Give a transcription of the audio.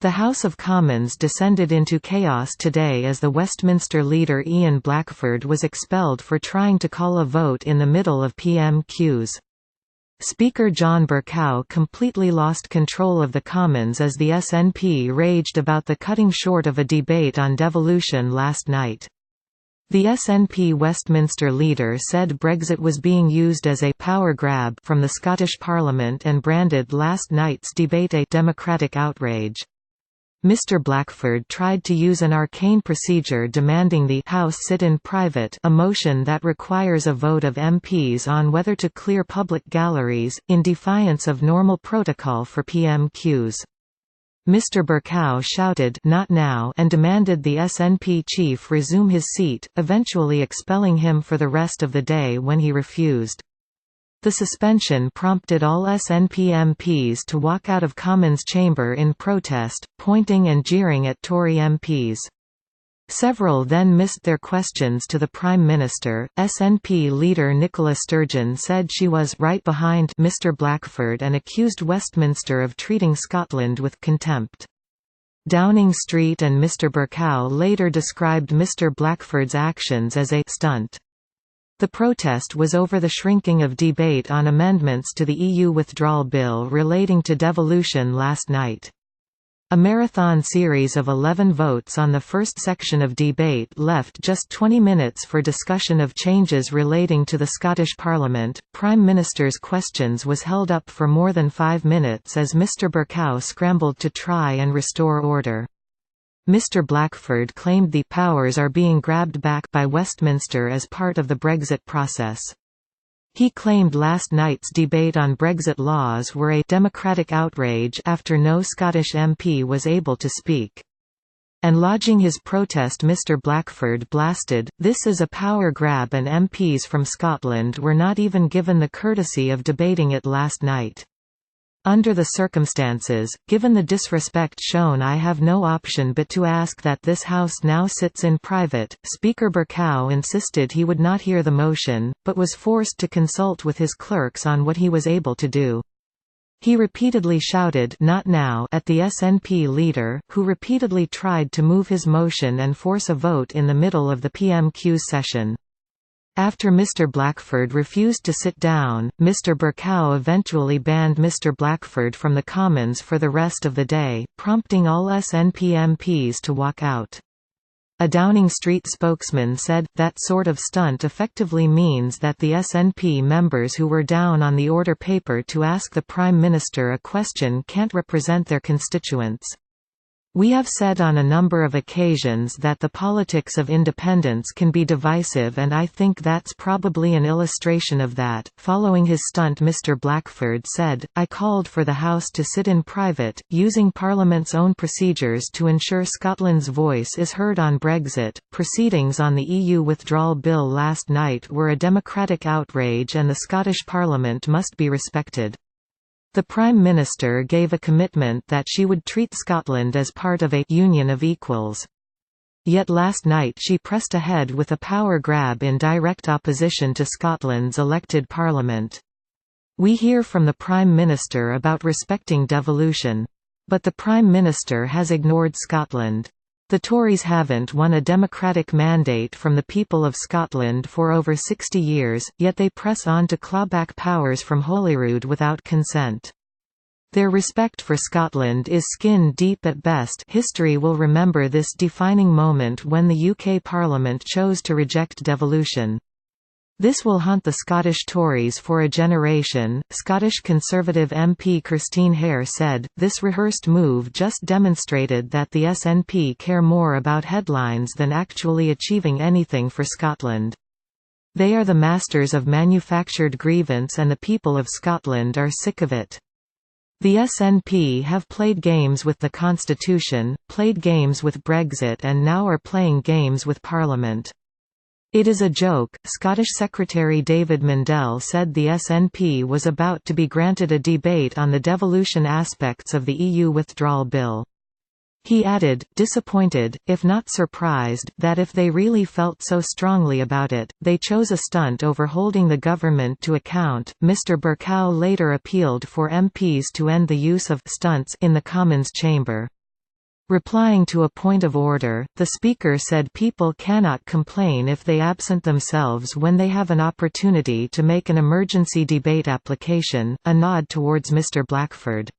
The House of Commons descended into chaos today as the Westminster leader Ian Blackford was expelled for trying to call a vote in the middle of PMQs. Speaker John Bercow completely lost control of the Commons as the SNP raged about the cutting short of a debate on devolution last night. The SNP Westminster leader said Brexit was being used as a «power grab» from the Scottish Parliament and branded last night's debate a «democratic outrage». Mr Blackford tried to use an arcane procedure demanding the House sit in private, a motion that requires a vote of MPs on whether to clear public galleries, in defiance of normal protocol for PMQs. Mr Bercow shouted "Not now" and demanded the SNP chief resume his seat, eventually expelling him for the rest of the day when he refused. The suspension prompted all SNP MPs to walk out of Commons chamber in protest, pointing and jeering at Tory MPs. Several then missed their questions to the Prime Minister. SNP leader Nicola Sturgeon said she was right behind Mr Blackford and accused Westminster of treating Scotland with contempt. Downing Street and Mr Bercow later described Mr Blackford's actions as a stunt. The protest was over the shrinking of debate on amendments to the EU withdrawal bill relating to devolution last night. A marathon series of 11 votes on the first section of debate left just 20 minutes for discussion of changes relating to the Scottish Parliament. Prime Minister's questions was held up for more than 5 minutes as Mr Bercow scrambled to try and restore order. Mr Blackford claimed the powers are being grabbed back by Westminster as part of the Brexit process. He claimed last night's debate on Brexit laws were a «democratic outrage» after no Scottish MP was able to speak. And lodging his protest Mr Blackford blasted, "This is a power grab and MPs from Scotland were not even given the courtesy of debating it last night. Under the circumstances, given the disrespect shown, I have no option but to ask that this House now sits in private." Speaker Bercow insisted he would not hear the motion, but was forced to consult with his clerks on what he was able to do. He repeatedly shouted "Not now" at the SNP leader, who repeatedly tried to move his motion and force a vote in the middle of the PMQ session. After Mr Blackford refused to sit down, Mr Bercow eventually banned Mr Blackford from the Commons for the rest of the day, prompting all SNP MPs to walk out. A Downing Street spokesman said, "That sort of stunt effectively means that the SNP members who were down on the order paper to ask the Prime Minister a question can't represent their constituents. We have said on a number of occasions that the politics of independence can be divisive, and I think that's probably an illustration of that." Following his stunt, Mr Blackford said, "I called for the House to sit in private, using Parliament's own procedures to ensure Scotland's voice is heard on Brexit. Proceedings on the EU withdrawal bill last night were a democratic outrage and the Scottish Parliament must be respected." The Prime Minister gave a commitment that she would treat Scotland as part of a «union of equals». Yet last night she pressed ahead with a power grab in direct opposition to Scotland's elected parliament. We hear from the Prime Minister about respecting devolution. But the Prime Minister has ignored Scotland. The Tories haven't won a democratic mandate from the people of Scotland for over 60 years, yet they press on to claw back powers from Holyrood without consent. Their respect for Scotland is skin deep at best. History will remember this defining moment when the UK Parliament chose to reject devolution. This will haunt the Scottish Tories for a generation. Scottish Conservative MP Christine Hare said, "This rehearsed move just demonstrated that the SNP care more about headlines than actually achieving anything for Scotland. They are the masters of manufactured grievance and the people of Scotland are sick of it. The SNP have played games with the Constitution, played games with Brexit and now are playing games with Parliament. It is a joke." Scottish Secretary David Mundell said the SNP was about to be granted a debate on the devolution aspects of the EU withdrawal bill. He added, disappointed, if not surprised, that if they really felt so strongly about it, they chose a stunt over holding the government to account. Mr Bercow later appealed for MPs to end the use of stunts in the Commons chamber. Replying to a point of order, the Speaker said people cannot complain if they absent themselves when they have an opportunity to make an emergency debate application, a nod towards Mr. Blackford.